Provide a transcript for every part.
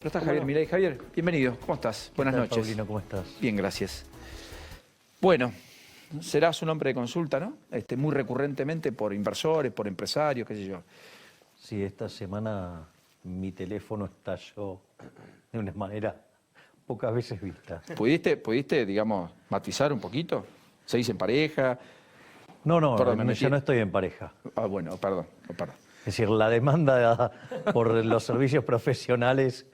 Pero está Javier Milei. Javier, bienvenido. ¿Cómo estás? Buenas noches. Paulino, ¿cómo estás? Bien, gracias. Bueno, serás un hombre de consulta, ¿no? Muy recurrentemente por inversores, por empresarios, qué sé yo. Sí, esta semana mi teléfono estalló de una manera pocas veces vista. ¿Pudiste, digamos, matizar un poquito? ¿Seguís en pareja? No, Perdón, me ya metí. no estoy en pareja. Ah, bueno, perdón. Es decir, la demanda por los servicios profesionales,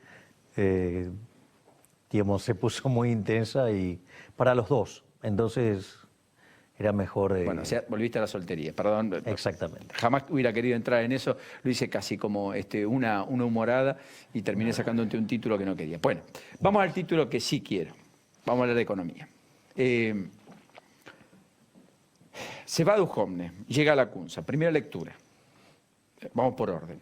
digamos, se puso muy intensa y para los dos. Entonces era mejor... Bueno, o sea, volviste a la soltería, perdón. Exactamente. Jamás hubiera querido entrar en eso, lo hice casi como una humorada y terminé sacándote un título que no quería. Bueno, vamos al título que sí quiero. Vamos a hablar de economía. Se va Duhovne, llega a la Cunza, primera lectura. Vamos por orden.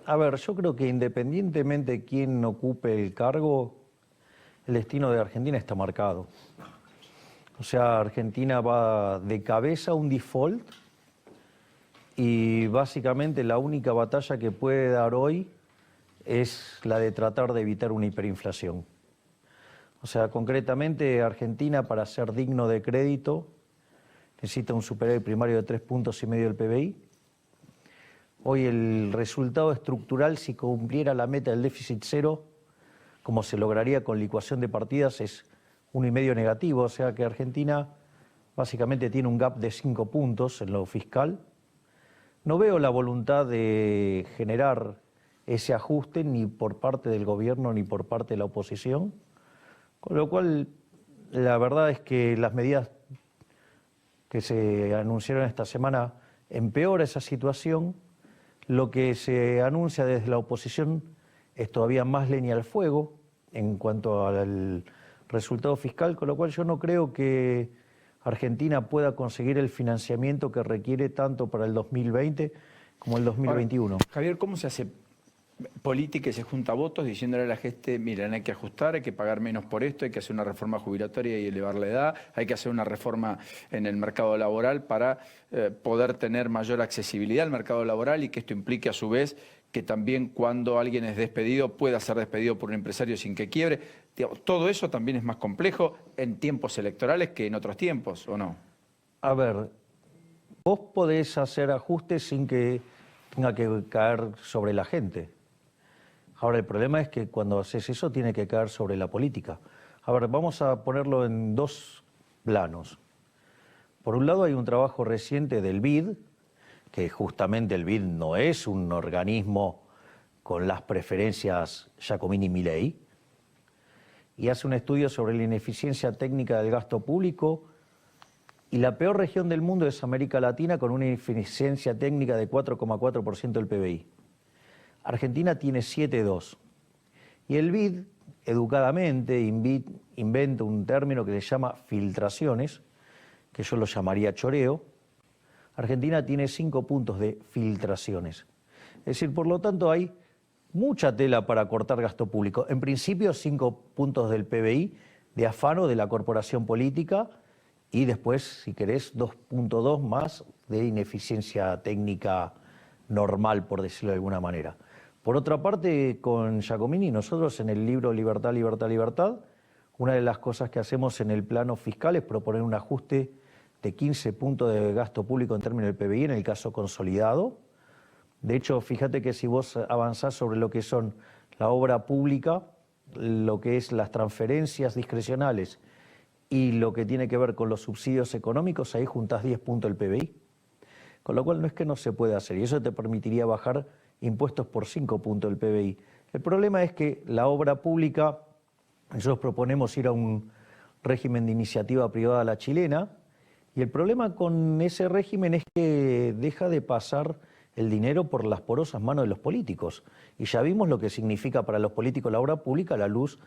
A ver, yo creo que independientemente de quién ocupe el cargo, el destino de Argentina está marcado. O sea, Argentina va de cabeza a un default y básicamente la única batalla que puede dar hoy es la de tratar de evitar una hiperinflación. O sea, concretamente Argentina, para ser digno de crédito, necesita un superávit primario de 3,5 puntos del PBI. Hoy el resultado estructural, si cumpliera la meta del déficit cero, como se lograría con licuación de partidas, es 1,5 negativo. O sea que Argentina básicamente tiene un gap de 5 puntos en lo fiscal. No veo la voluntad de generar ese ajuste ni por parte del gobierno ni por parte de la oposición. Con lo cual, la verdad es que las medidas que se anunciaron esta semana empeora esa situación. Lo que se anuncia desde la oposición es todavía más leña al fuego en cuanto al resultado fiscal, con lo cual yo no creo que Argentina pueda conseguir el financiamiento que requiere tanto para el 2020 como el 2021. Ahora, Javier, ¿cómo se hace política y se junta votos diciéndole a la gente, miren, hay que ajustar, hay que pagar menos por esto, hay que hacer una reforma jubilatoria y elevar la edad, hay que hacer una reforma en el mercado laboral para poder tener mayor accesibilidad al mercado laboral y que esto implique a su vez que también cuando alguien es despedido pueda ser despedido por un empresario sin que quiebre? Todo eso también es más complejo en tiempos electorales que en otros tiempos, ¿o no? A ver, vos podés hacer ajustes sin que tenga que caer sobre la gente. Ahora, el problema es que cuando haces eso tiene que caer sobre la política. A ver, vamos a ponerlo en dos planos. Por un lado hay un trabajo reciente del BID, que justamente el BID no es un organismo con las preferencias Giacomini-Milei, y hace un estudio sobre la ineficiencia técnica del gasto público, y la peor región del mundo es América Latina, con una ineficiencia técnica de 4,4% del PBI. Argentina tiene 7,2%. Y el BID, educadamente, inventa un término que se llama filtraciones, que yo lo llamaría choreo. Argentina tiene 5 puntos de filtraciones. Es decir, por lo tanto, hay mucha tela para cortar gasto público. En principio, 5 puntos del PBI de afano de la corporación política y después, si querés, 2,2 más de ineficiencia técnica normal, por decirlo de alguna manera. Por otra parte, con Giacomini, nosotros en el libro Libertad, Libertad, Libertad, una de las cosas que hacemos en el plano fiscal es proponer un ajuste de 15 puntos de gasto público en términos del PBI, en el caso consolidado. De hecho, fíjate que si vos avanzás sobre lo que son la obra pública, lo que es las transferencias discrecionales y lo que tiene que ver con los subsidios económicos, ahí juntás 10 puntos del PBI. Con lo cual no es que no se puede hacer, y eso te permitiría bajar impuestos por 5 puntos del PBI. El problema es que la obra pública, nosotros proponemos ir a un régimen de iniciativa privada a la chilena, y el problema con ese régimen es que deja de pasar el dinero por las porosas manos de los políticos. Y ya vimos lo que significa para los políticos la obra pública a la luz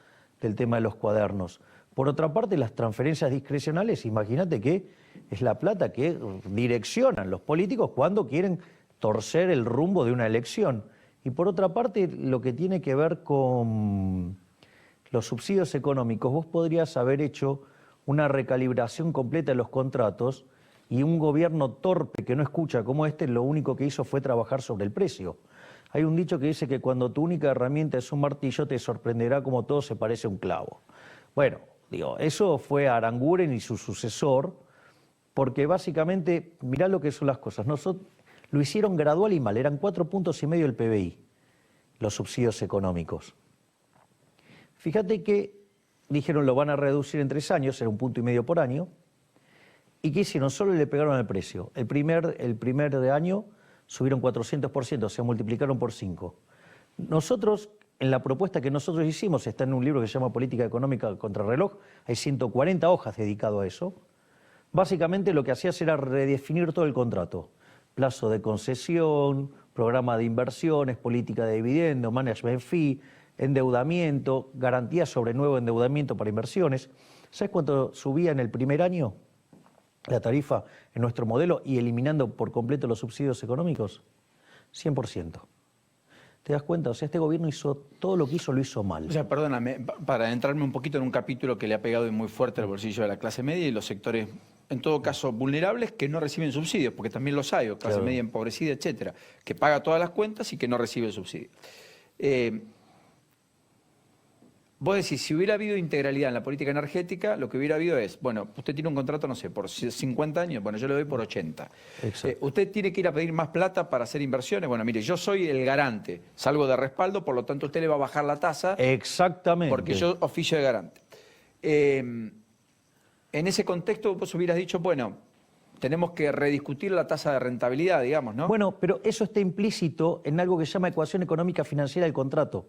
del tema de los cuadernos. Por otra parte, las transferencias discrecionales, imagínate que es la plata que direccionan los políticos cuando quieren torcer el rumbo de una elección. Y por otra parte, lo que tiene que ver con los subsidios económicos, vos podrías haber hecho una recalibración completa de los contratos y un gobierno torpe que no escucha como este, lo único que hizo fue trabajar sobre el precio. Hay un dicho que dice que cuando tu única herramienta es un martillo, te sorprenderá como todo se parece a un clavo. Bueno, digo, eso fue Aranguren y su sucesor, porque básicamente, mirá lo que son las cosas. Nosotros lo hicieron gradual y mal, eran 4,5 puntos del PBI, los subsidios económicos. Fíjate que dijeron lo van a reducir en 3 años, era 1,5 puntos por año, y ¿qué hicieron? Solo le pegaron al precio. El primer año subieron 400%, se multiplicaron por 5. Nosotros, en la propuesta que nosotros hicimos, está en un libro que se llama Política Económica contra Reloj, hay 140 hojas dedicado a eso. Básicamente lo que hacías era redefinir todo el contrato. Plazo de concesión, programa de inversiones, política de dividendos, management fee, endeudamiento, garantías sobre nuevo endeudamiento para inversiones. ¿Sabes cuánto subía en el primer año la tarifa en nuestro modelo y eliminando por completo los subsidios económicos? 100%. ¿Te das cuenta? O sea, este gobierno hizo todo lo que hizo, lo hizo mal. O sea, perdóname, para adentrarme un poquito en un capítulo que le ha pegado muy fuerte al bolsillo de la clase media y los sectores, en todo caso, vulnerables que no reciben subsidios, porque también los hay, o clase media empobrecida, etcétera, que paga todas las cuentas y que no recibe subsidio. Vos decís, si hubiera habido integralidad en la política energética, lo que hubiera habido es, bueno, usted tiene un contrato, no sé, por 50 años, bueno, yo le doy por 80. Usted tiene que ir a pedir más plata para hacer inversiones, bueno, mire, yo soy el garante, salgo de respaldo, por lo tanto usted le va a bajar la tasa. Exactamente. Porque yo oficio de garante. En ese contexto vos hubieras dicho, bueno, tenemos que rediscutir la tasa de rentabilidad, digamos, ¿no? Bueno, pero eso está implícito en algo que se llama ecuación económica financiera del contrato.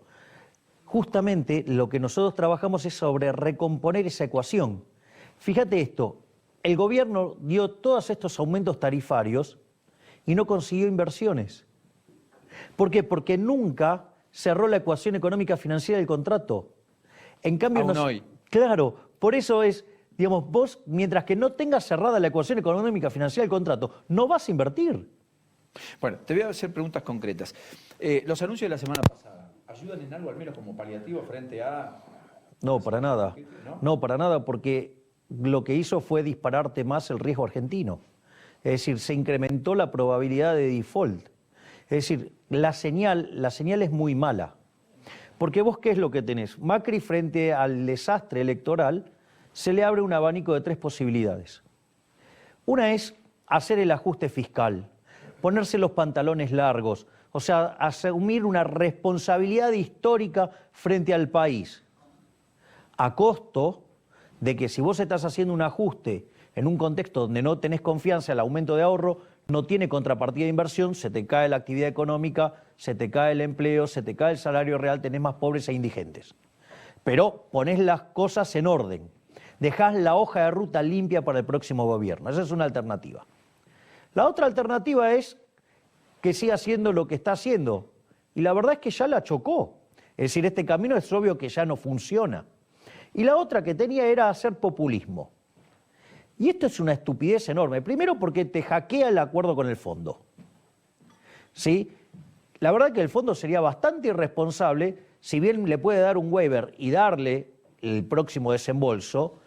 Justamente lo que nosotros trabajamos es sobre recomponer esa ecuación. Fíjate esto, el gobierno dio todos estos aumentos tarifarios y no consiguió inversiones. ¿Por qué? Porque nunca cerró la ecuación económica financiera del contrato. En cambio, aún hoy. Claro, por eso es, digamos, vos, mientras que no tengas cerrada la ecuación económica financiera del contrato, no vas a invertir. Bueno, te voy a hacer preguntas concretas. Los anuncios de la semana pasada, ¿ayudan en algo al menos como paliativo frente a...? No, para nada. No, para nada, porque lo que hizo fue dispararte más el riesgo argentino. Es decir, se incrementó la probabilidad de default. Es decir, la señal es muy mala. Porque vos, ¿qué es lo que tenés? Macri, frente al desastre electoral, se le abre un abanico de 3 posibilidades. Una es hacer el ajuste fiscal, ponerse los pantalones largos, o sea, asumir una responsabilidad histórica frente al país, a costo de que si vos estás haciendo un ajuste en un contexto donde no tenés confianza, el aumento de ahorro no tiene contrapartida de inversión, se te cae la actividad económica, se te cae el empleo, se te cae el salario real, tenés más pobres e indigentes. Pero ponés las cosas en orden, dejás la hoja de ruta limpia para el próximo gobierno. Esa es una alternativa. La otra alternativa es que siga haciendo lo que está haciendo. Y la verdad es que ya la chocó. Es decir, este camino es obvio que ya no funciona. Y la otra que tenía era hacer populismo. Y esto es una estupidez enorme. Primero porque te hackea el acuerdo con el fondo. ¿Sí? La verdad es que el fondo sería bastante irresponsable, si bien le puede dar un waiver y darle el próximo desembolso,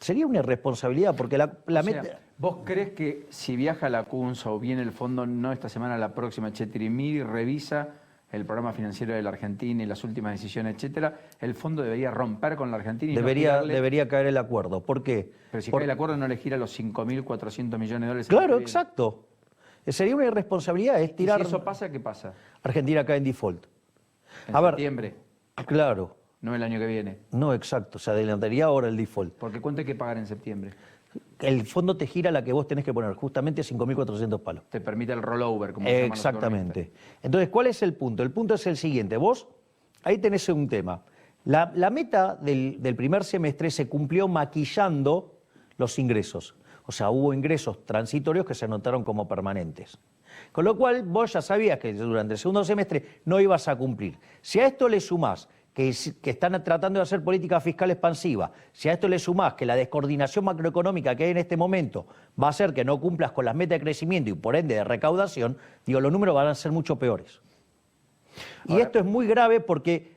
sería una irresponsabilidad porque la meta... ¿Vos crees que si viaja la CUNSA o viene el fondo, no esta semana, la próxima, etcétera, y mira y revisa el programa financiero de la Argentina y las últimas decisiones, etcétera, el fondo debería romper con la Argentina y debería caer el acuerdo? ¿Por qué? Pero si cae el acuerdo no le gira los 5.400 millones de dólares. Claro, exacto. Sería una irresponsabilidad, es tirar... ¿Y si eso pasa, qué pasa? Argentina cae en default. ¿En septiembre? Claro. No el año que viene. No, exacto. Se adelantaría ahora el default. Porque ¿cuánto hay que pagar en septiembre? El fondo te gira la que vos tenés que poner, justamente 5.400 palos. Te permite el rollover, como se llama. Exactamente. Entonces, ¿cuál es el punto? El punto es el siguiente. Vos, ahí tenés un tema. La meta del primer semestre se cumplió maquillando los ingresos. O sea, hubo ingresos transitorios que se anotaron como permanentes. Con lo cual, vos ya sabías que durante el segundo semestre no ibas a cumplir. Si a esto le sumás que están tratando de hacer política fiscal expansiva, si a esto le sumás que la descoordinación macroeconómica que hay en este momento va a hacer que no cumplas con las metas de crecimiento y por ende de recaudación, digo, los números van a ser mucho peores. Y esto es muy grave porque,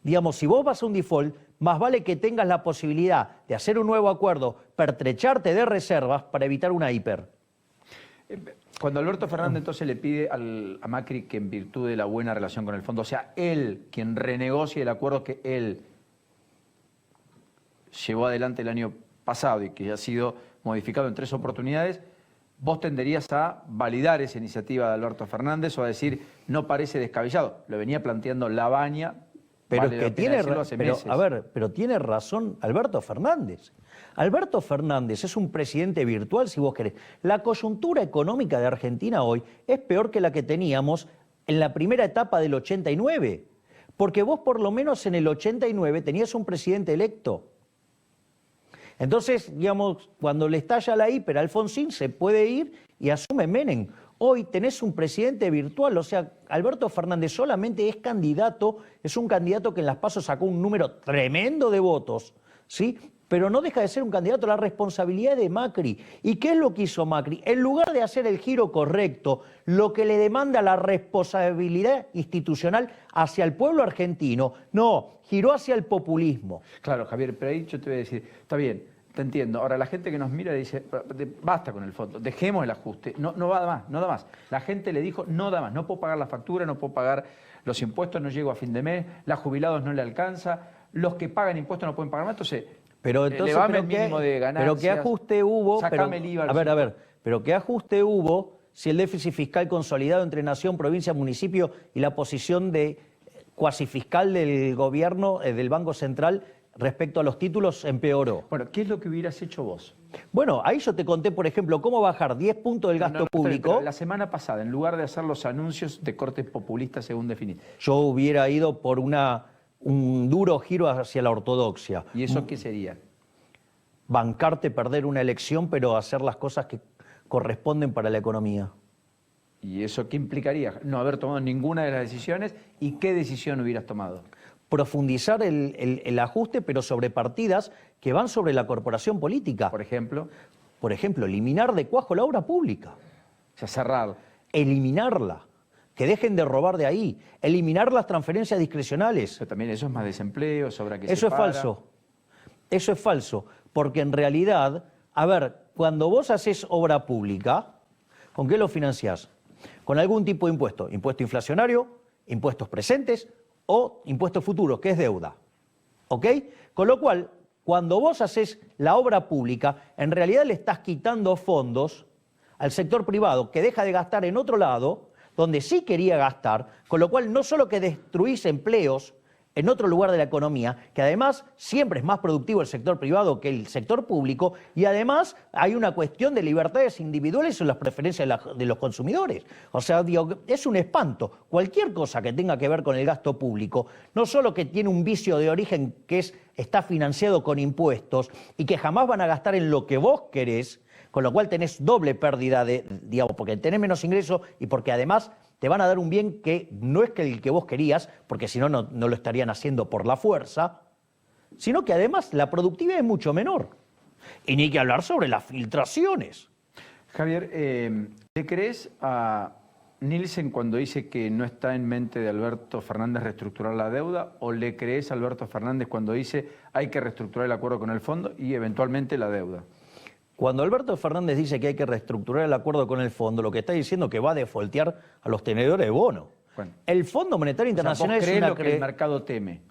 digamos, si vos vas a un default, más vale que tengas la posibilidad de hacer un nuevo acuerdo, pertrecharte de reservas para evitar una hiper. Cuando Alberto Fernández entonces le pide a Macri que en virtud de la buena relación con el fondo, sea él quien renegocie el acuerdo que él llevó adelante el año pasado y que ya ha sido modificado en 3 oportunidades, ¿vos tenderías a validar esa iniciativa de Alberto Fernández o a decir, no parece descabellado? Lo venía planteando Labaña. Pero vale es que tiene, pero tiene razón Alberto Fernández. Alberto Fernández es un presidente virtual, si vos querés. La coyuntura económica de Argentina hoy es peor que la que teníamos en la primera etapa del 89. Porque vos por lo menos en el 89 tenías un presidente electo. Entonces, digamos, cuando le estalla la hiper a Alfonsín, se puede ir y asume Menem. Hoy tenés un presidente virtual, o sea, Alberto Fernández solamente es candidato, es un candidato que en las PASO sacó un número tremendo de votos, ¿sí? Pero no deja de ser un candidato a la responsabilidad de Macri. ¿Y qué es lo que hizo Macri? En lugar de hacer el giro correcto, lo que le demanda la responsabilidad institucional hacia el pueblo argentino, no, giró hacia el populismo. Claro, Javier, pero ahí yo te voy a decir, está bien, te entiendo. Ahora, la gente que nos mira dice, basta con el fondo, dejemos el ajuste, no va más, no da más. La gente le dijo, no da más, no puedo pagar la factura, no puedo pagar los impuestos, no llego a fin de mes, los jubilados no le alcanza, los que pagan impuestos no pueden pagar más, entonces... Pero entonces, pero qué ajuste hubo, pero qué ajuste hubo si el déficit fiscal consolidado entre nación, provincia, municipio y la posición de cuasi fiscal del gobierno, del Banco Central respecto a los títulos empeoró. Bueno, ¿qué es lo que hubieras hecho vos? Bueno, ahí yo te conté, por ejemplo, cómo bajar 10 puntos del gasto público. Pero la semana pasada, en lugar de hacer los anuncios de cortes populistas según definís. Yo hubiera ido por un duro giro hacia la ortodoxia. ¿Y eso qué sería? Bancarte, perder una elección, pero hacer las cosas que corresponden para la economía. ¿Y eso qué implicaría? No haber tomado ninguna de las decisiones. ¿Y qué decisión hubieras tomado? Profundizar el ajuste, pero sobre partidas que van sobre la corporación política. Por ejemplo. Por ejemplo, eliminar de cuajo la obra pública. O sea, cerrar. Eliminarla. Que dejen de robar de ahí. Eliminar las transferencias discrecionales. Pero también eso es más desempleo, sobra que eso es falso. Eso es falso. Porque en realidad, a ver, cuando vos haces obra pública, ¿con qué lo financiás? Con algún tipo de impuesto. Impuesto inflacionario, impuestos presentes o impuestos futuros, que es deuda. ¿Ok? Con lo cual, cuando vos haces la obra pública, en realidad le estás quitando fondos al sector privado que deja de gastar en otro lado, donde sí quería gastar, con lo cual no solo que destruís empleos en otro lugar de la economía, que además siempre es más productivo el sector privado que el sector público, y además hay una cuestión de libertades individuales en las preferencias de los consumidores. O sea, digo, es un espanto. Cualquier cosa que tenga que ver con el gasto público, no solo que tiene un vicio de origen que está financiado con impuestos y que jamás van a gastar en lo que vos querés, con lo cual tenés doble pérdida, digamos, porque tenés menos ingresos y porque además te van a dar un bien que no es que el que vos querías, porque si no, no lo estarían haciendo por la fuerza, sino que además la productividad es mucho menor. Y ni que hablar sobre las filtraciones. Javier, ¿le crees a Nielsen cuando dice que no está en mente de Alberto Fernández reestructurar la deuda? ¿O le crees a Alberto Fernández cuando dice hay que reestructurar el acuerdo con el fondo y eventualmente la deuda? Cuando Alberto Fernández dice que hay que reestructurar el acuerdo con el fondo, lo que está diciendo es que va a defoltear a los tenedores de bono. Bueno, el Fondo Monetario Internacional es lo que el mercado teme.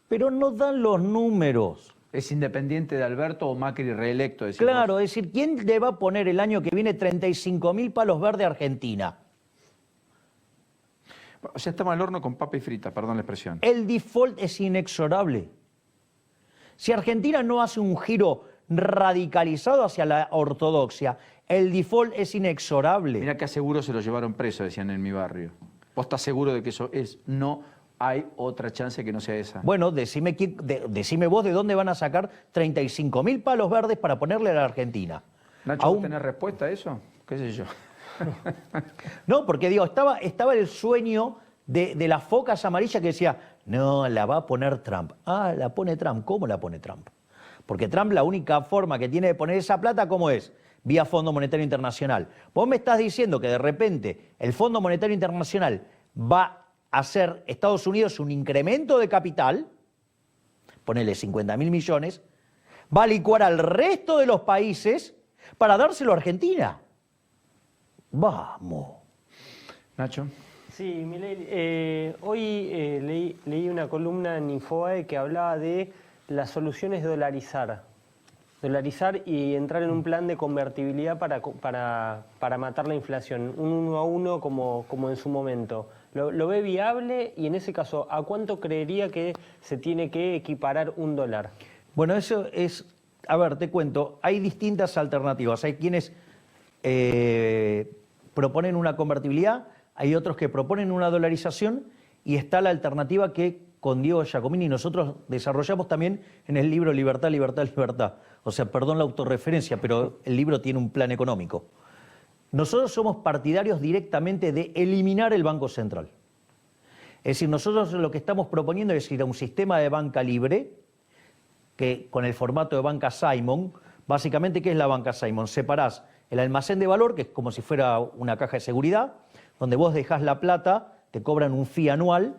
Pero no dan los números. ¿Es independiente de Alberto o Macri reelecto? Claro, es decir, ¿quién le va a poner el año que viene 35.000 palos verdes a Argentina? O sea, estamos al horno con papa y frita, perdón la expresión. El default es inexorable. Si Argentina no hace un giro radicalizado hacia la ortodoxia, el default es inexorable. Mira que a seguro se lo llevaron preso, decían en mi barrio. ¿Vos estás seguro de que eso es? No hay otra chance que no sea esa. Bueno, decime vos de dónde van a sacar 35.000 palos verdes para ponerle a la Argentina. Nacho, ¿vos tenés respuesta a eso? ¿Qué sé yo? No, porque digo, estaba el sueño de las focas amarillas que decía, no, la va a poner Trump. Ah, la pone Trump. ¿Cómo la pone Trump? Porque Trump la única forma que tiene de poner esa plata, ¿cómo es? Vía Fondo Monetario Internacional. Vos me estás diciendo que de repente el Fondo Monetario Internacional va a hacer Estados Unidos un incremento de capital, ponele 50.000 millones, va a licuar al resto de los países para dárselo a Argentina. Vamos. Nacho. Sí, Milei, hoy leí una columna en Infobae que hablaba de las soluciones de dolarizar y entrar en un plan de convertibilidad para matar la inflación, un 1 a 1 como en su momento. ¿Lo ve viable? Y en ese caso, ¿a cuánto creería que se tiene que equiparar un dólar? Bueno, eso es, a ver, te cuento, hay distintas alternativas. Hay quienes proponen una convertibilidad, hay otros que proponen una dolarización y está la alternativa que con Diego Giacomini nosotros desarrollamos también en el libro Libertad, Libertad, Libertad. O sea, perdón la autorreferencia, pero el libro tiene un plan económico. Nosotros somos partidarios directamente de eliminar el Banco Central. Es decir, nosotros lo que estamos proponiendo es ir a un sistema de banca libre, que con el formato de banca Simon, básicamente, ¿qué es la banca Simon? Separás el almacén de valor, que es como si fuera una caja de seguridad, donde vos dejás la plata, te cobran un fee anual,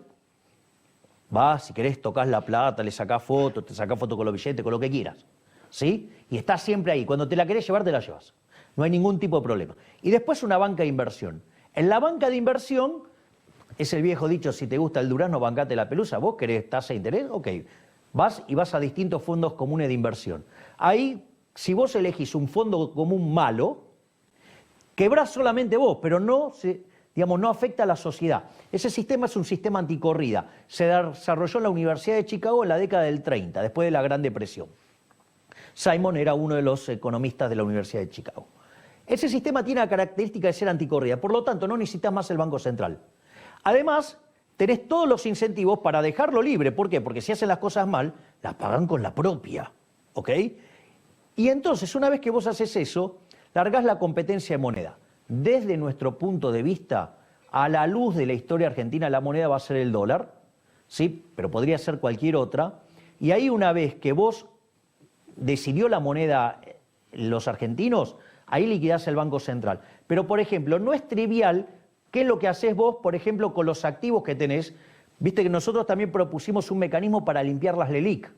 vas, si querés, tocas la plata, le sacás fotos, te sacás foto con los billetes, con lo que quieras, ¿sí? Y estás siempre ahí. Cuando te la querés llevar, te la llevas. No hay ningún tipo de problema. Y después una banca de inversión. En la banca de inversión, es el viejo dicho, si te gusta el durazno, bancate la pelusa. ¿Vos querés tasa de interés? Ok. Vas y vas a distintos fondos comunes de inversión. Ahí, si vos elegís un fondo común malo, quebrás solamente vos, pero no afecta a la sociedad. Ese sistema es un sistema anticorrida. Se desarrolló en la Universidad de Chicago en la década del 30, después de la Gran Depresión. Simon era uno de los economistas de la Universidad de Chicago. Ese sistema tiene la característica de ser anticorrida, por lo tanto no necesitas más el Banco Central. Además, tenés todos los incentivos para dejarlo libre. ¿Por qué? Porque si hacen las cosas mal, las pagan con la propia, ¿ok? Y entonces, una vez que vos haces eso, largás la competencia de moneda. Desde nuestro punto de vista, a la luz de la historia argentina, la moneda va a ser el dólar, ¿sí? Pero podría ser cualquier otra. Y ahí, una vez que vos decidió la moneda los argentinos, ahí liquidás el Banco Central. Pero, por ejemplo, no es trivial qué es lo que haces vos, por ejemplo, con los activos que tenés. Viste que nosotros también propusimos un mecanismo para limpiar las LELIQ.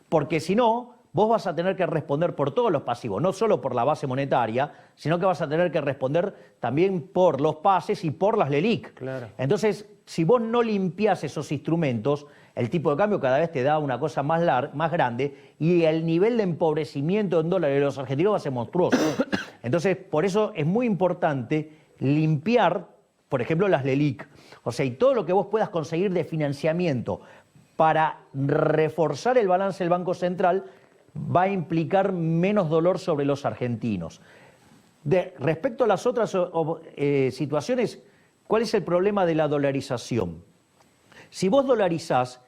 Porque si no, vos vas a tener que responder por todos los pasivos, no solo por la base monetaria, sino que vas a tener que responder también por los pases y por las LELIQ. Claro. Entonces, si vos no limpiás esos instrumentos, el tipo de cambio cada vez te da una cosa más grande y el nivel de empobrecimiento en dólares de los argentinos va a ser monstruoso. Entonces, por eso es muy importante limpiar, por ejemplo, las LELIQ. O sea, y todo lo que vos puedas conseguir de financiamiento para reforzar el balance del Banco Central va a implicar menos dolor sobre los argentinos. Respecto a las otras situaciones, ¿cuál es el problema de la dolarización? Si vos dolarizás,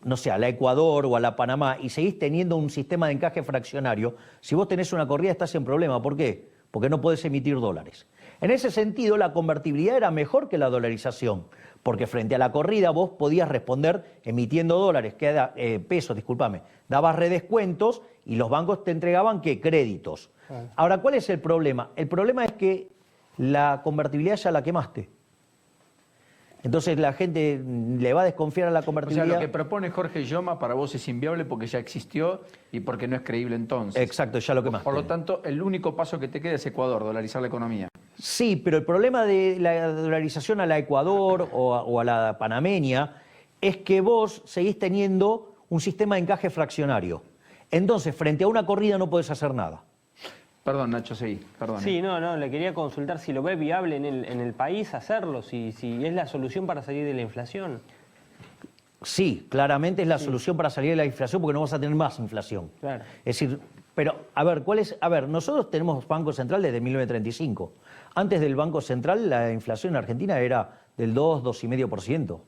no sé, a la Ecuador o a la Panamá y seguís teniendo un sistema de encaje fraccionario, si vos tenés una corrida estás en problema. ¿Por qué? Porque no podés emitir dólares. En ese sentido, la convertibilidad era mejor que la dolarización, porque frente a la corrida vos podías responder emitiendo dólares, pesos, dabas redescuentos y los bancos te entregaban, ¿qué? Créditos. Ahora, ¿cuál es el problema? El problema es que la convertibilidad ya la quemaste. Entonces la gente le va a desconfiar a la O convertibilidad. sea, lo que propone Jorge Yoma para vos es inviable porque ya existió y porque no es creíble entonces. Exacto, ya lo quemaste. Por lo tanto, el único paso que te queda es Ecuador, dolarizar la economía. Sí, pero el problema de la dolarización a la Ecuador o a la panameña es que vos seguís teniendo un sistema de encaje fraccionario. Entonces, frente a una corrida no podés hacer nada. Perdón, Nacho, seguí. Perdón. Sí, no, le quería consultar si lo ve viable en el país hacerlo, si es la solución para salir de la inflación. Sí, claramente es la solución para salir de la inflación porque no vas a tener más inflación. Claro. Es decir, pero, a ver, nosotros tenemos Banco Central desde 1935. Antes del Banco Central, la inflación en Argentina era del 2, 2,5%.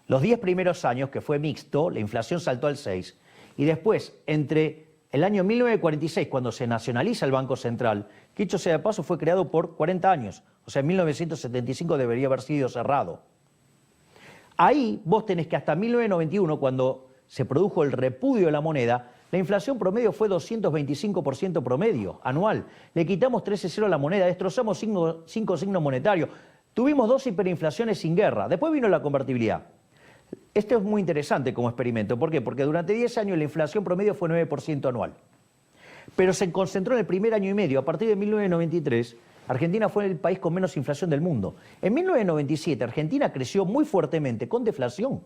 Los 10 primeros años, que fue mixto, la inflación saltó al 6%. Y después, entre el año 1946, cuando se nacionaliza el Banco Central, que dicho sea de paso fue creado por 40 años, o sea, en 1975 debería haber sido cerrado. Ahí vos tenés que hasta 1991, cuando se produjo el repudio de la moneda, la inflación promedio fue 225% promedio anual. Le quitamos 13,0 a la moneda, destrozamos 5 signos monetarios. Tuvimos 2 hiperinflaciones sin guerra. Después vino la convertibilidad. Esto es muy interesante como experimento. ¿Por qué? Porque durante 10 años la inflación promedio fue 9% anual. Pero se concentró en el primer año y medio, a partir de 1993, Argentina fue el país con menos inflación del mundo. En 1997 Argentina creció muy fuertemente con deflación.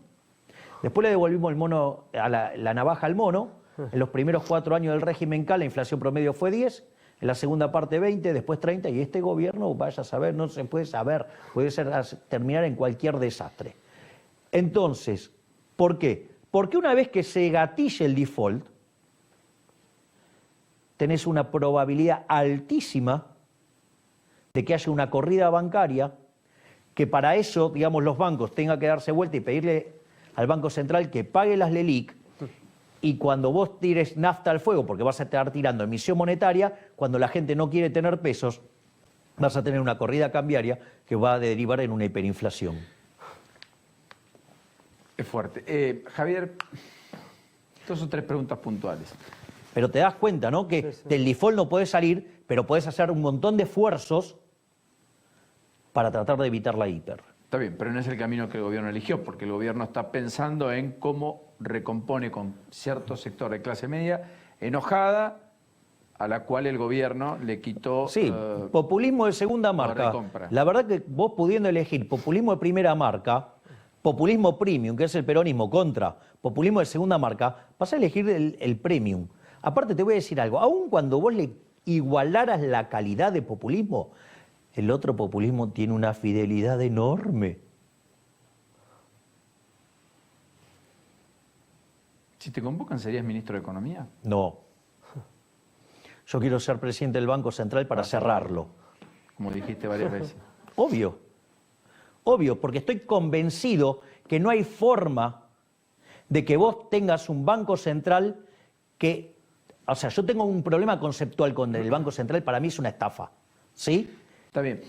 Después le devolvimos el mono, la navaja al mono. En los primeros 4 años del régimen K la inflación promedio fue 10, en la segunda parte 20, después 30, y este gobierno, vaya a saber, no se puede saber, puede terminar en cualquier desastre. Entonces, ¿por qué? Porque una vez que se gatille el default, tenés una probabilidad altísima de que haya una corrida bancaria, que para eso, digamos, los bancos tengan que darse vuelta y pedirle al Banco Central que pague las LELIQ, y cuando vos tires nafta al fuego, porque vas a estar tirando emisión monetaria, cuando la gente no quiere tener pesos, vas a tener una corrida cambiaria que va a derivar en una hiperinflación. Es fuerte. Javier, 2 o 3 preguntas puntuales. Pero te das cuenta, ¿no? Que del default no podés salir, pero podés hacer un montón de esfuerzos para tratar de evitar la hiper. Está bien, pero no es el camino que el gobierno eligió, porque el gobierno está pensando en cómo recompone con cierto sector de clase media enojada, a la cual el gobierno le quitó... Sí, populismo de segunda marca. La verdad que vos pudiendo elegir populismo de primera marca, populismo premium, que es el peronismo, contra populismo de segunda marca, vas a elegir el premium. Aparte te voy a decir algo, aun cuando vos le igualaras la calidad de populismo, el otro populismo tiene una fidelidad enorme. Si te convocan, ¿serías ministro de Economía? No. Yo quiero ser presidente del Banco Central para cerrarlo. Como dijiste varias veces. Obvio. Obvio, porque estoy convencido que no hay forma de que vos tengas un Banco Central que... O sea, yo tengo un problema conceptual con el Banco Central, para mí es una estafa. ¿Sí? Está bien.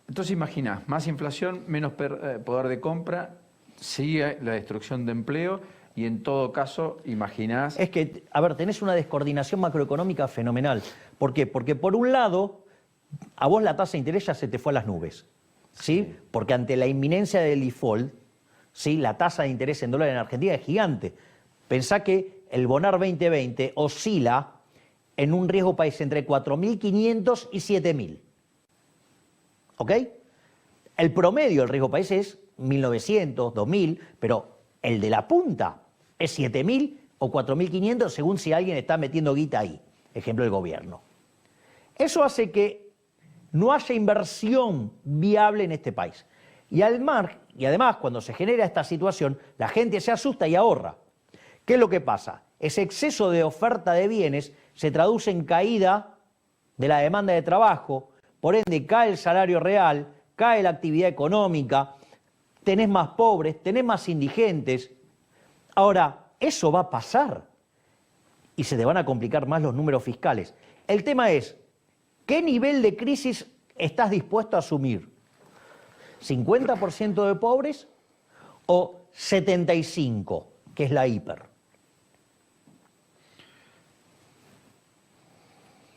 Entonces imagina, más inflación, menos poder de compra, sigue la destrucción de empleo y en todo caso imaginás... Es que, a ver, tenés una descoordinación macroeconómica fenomenal. ¿Por qué? Porque por un lado, a vos la tasa de interés ya se te fue a las nubes. ¿Sí? Porque ante la inminencia del default, ¿sí? La tasa de interés en dólar en Argentina es gigante. Pensá que el Bonar 2020 oscila en un riesgo país entre 4.500 y 7.000. ¿Ok? El promedio del riesgo país es 1.900, 2.000, pero el de la punta es 7.000 o 4.500 según si alguien está metiendo guita ahí. Ejemplo, el gobierno. Eso hace que no haya inversión viable en este país. Y además, cuando se genera esta situación, la gente se asusta y ahorra. ¿Qué es lo que pasa? Ese exceso de oferta de bienes se traduce en caída de la demanda de trabajo, por ende cae el salario real, cae la actividad económica, tenés más pobres, tenés más indigentes. Ahora, eso va a pasar y se te van a complicar más los números fiscales. El tema es, ¿qué nivel de crisis estás dispuesto a asumir? ¿50% de pobres o 75%, que es la hiper?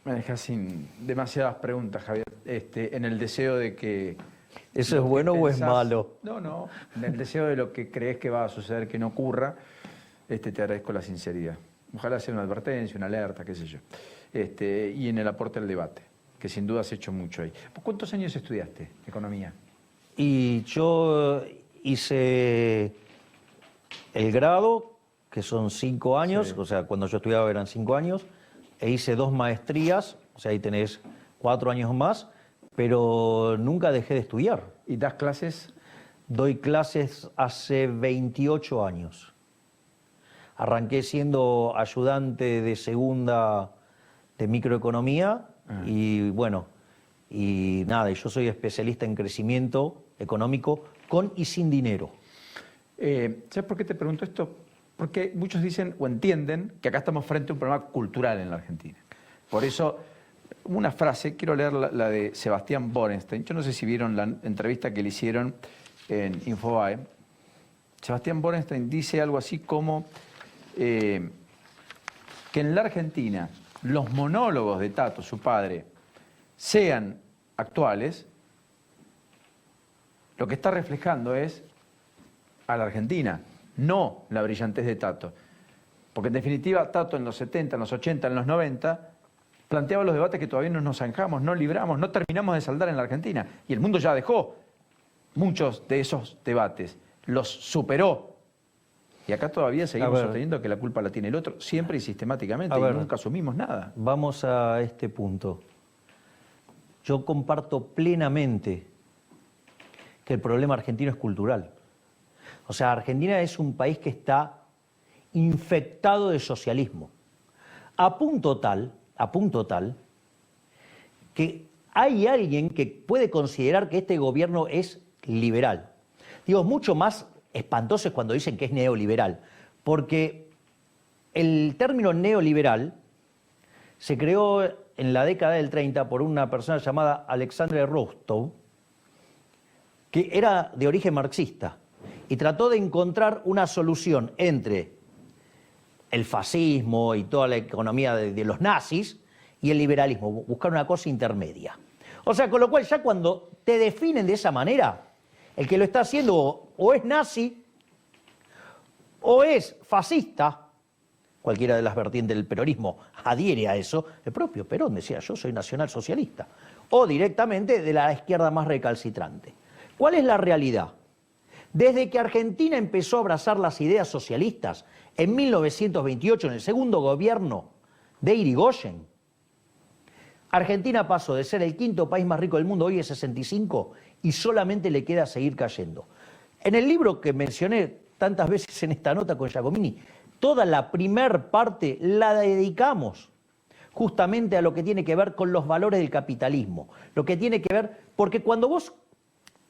Me dejas sin demasiadas preguntas, Javier, en el deseo de que... ¿Eso es bueno o es malo? No, en el deseo de lo que crees que va a suceder que no ocurra, te agradezco la sinceridad. Ojalá sea una advertencia, una alerta, qué sé yo. Y en el aporte al debate, que sin duda has hecho mucho ahí. ¿Cuántos años estudiaste economía? Y yo hice el grado, que son 5 años, sí. O sea, cuando yo estudiaba eran 5 años, e hice 2 maestrías, o sea, ahí tenés 4 años más, pero nunca dejé de estudiar. ¿Y das clases? Doy clases hace 28 años. Arranqué siendo ayudante de segunda de microeconomía y bueno, y nada, yo soy especialista en crecimiento económico con y sin dinero. ¿Sabes por qué te pregunto esto? Porque muchos dicen o entienden que acá estamos frente a un problema cultural en la Argentina. Por eso, una frase, quiero leer la de Sebastián Borenstein. Yo no sé si vieron la entrevista que le hicieron en Infobae. Sebastián Borenstein dice algo así como que en la Argentina los monólogos de Tato, su padre, sean actuales, lo que está reflejando es a la Argentina, no la brillantez de Tato. Porque en definitiva Tato en los 70, en los 80, en los 90 planteaba los debates que todavía no nos zanjamos, no libramos, no terminamos de saldar en la Argentina. Y el mundo ya dejó muchos de esos debates, los superó. Y acá todavía seguimos sosteniendo que la culpa la tiene el otro, siempre y sistemáticamente, y nunca asumimos nada. Vamos a este punto. Yo comparto plenamente que el problema argentino es cultural. O sea, Argentina es un país que está infectado de socialismo. A punto tal que hay alguien que puede considerar que este gobierno es liberal. Digo, mucho más espantoso es cuando dicen que es neoliberal, porque el término neoliberal se creó en la década del 30 por una persona llamada Alexandre Rostow, que era de origen marxista, y trató de encontrar una solución entre el fascismo y toda la economía de los nazis y el liberalismo, buscar una cosa intermedia. O sea, con lo cual ya cuando te definen de esa manera, el que lo está haciendo o es nazi o es fascista, cualquiera de las vertientes del peronismo adhiere a eso, el propio Perón decía, yo soy nacionalsocialista, o directamente de la izquierda más recalcitrante. ¿Cuál es la realidad? Desde que Argentina empezó a abrazar las ideas socialistas en 1928, en el segundo gobierno de Irigoyen, Argentina pasó de ser el quinto país más rico del mundo, hoy es 65, y solamente le queda seguir cayendo. En el libro que mencioné tantas veces en esta nota con Giacomini, toda la primer parte la dedicamos justamente a lo que tiene que ver con los valores del capitalismo, lo que tiene que ver, porque cuando vos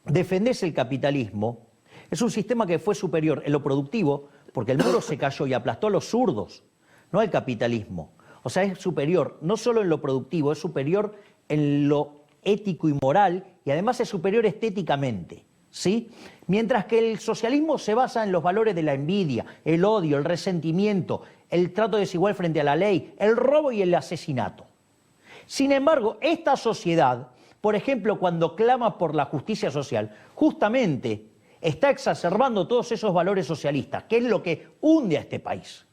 defendés el capitalismo, es un sistema que fue superior en lo productivo, porque el muro se cayó y aplastó a los zurdos, no al capitalismo. O sea, es superior no solo en lo productivo, es superior en lo ético y moral, y además es superior estéticamente, ¿sí? Mientras que el socialismo se basa en los valores de la envidia, el odio, el resentimiento, el trato desigual frente a la ley, el robo y el asesinato. Sin embargo, esta sociedad, por ejemplo, cuando clama por la justicia social, justamente está exacerbando todos esos valores socialistas, que es lo que hunde a este país.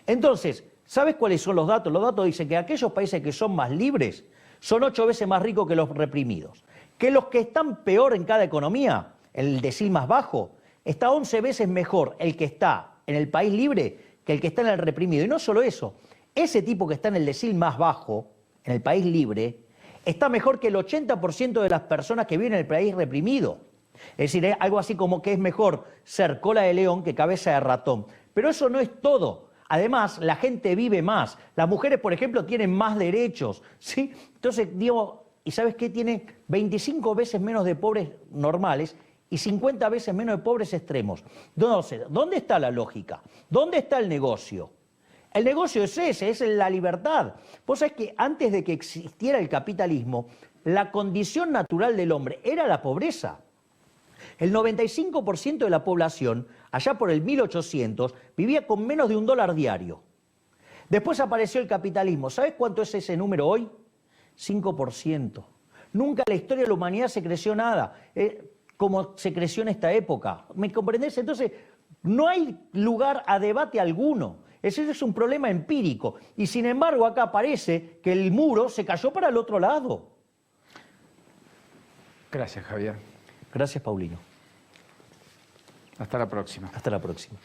Entonces, ¿sabes cuáles son los datos? Los datos dicen que aquellos países que son más libres son 8 veces más ricos que los reprimidos. Que los que están peor en cada economía, el decil más bajo, está 11 veces mejor el que está en el país libre que el que está en el reprimido. Y no solo eso, ese tipo que está en el decil más bajo, en el país libre, está mejor que el 80% de las personas que viven en el país reprimido. Es decir, es algo así como que es mejor ser cola de león que cabeza de ratón. Pero eso no es todo. Además, la gente vive más. Las mujeres, por ejemplo, tienen más derechos, ¿sí? Entonces, digo, ¿y sabes qué? Tiene 25 veces menos de pobres normales y 50 veces menos de pobres extremos. Entonces, ¿dónde está la lógica? ¿Dónde está el negocio? El negocio es ese, es la libertad. Vos sabés que antes de que existiera el capitalismo, la condición natural del hombre era la pobreza. El 95% de la población, allá por el 1800, vivía con menos de $1 diario. Después apareció el capitalismo. ¿Sabes cuánto es ese número hoy? 5%. Nunca en la historia de la humanidad se creció nada, como se creció en esta época. ¿Me comprendés? Entonces, no hay lugar a debate alguno. Ese es un problema empírico. Y sin embargo, acá parece que el muro se cayó para el otro lado. Gracias, Javier. Gracias, Paulino. Hasta la próxima. Hasta la próxima.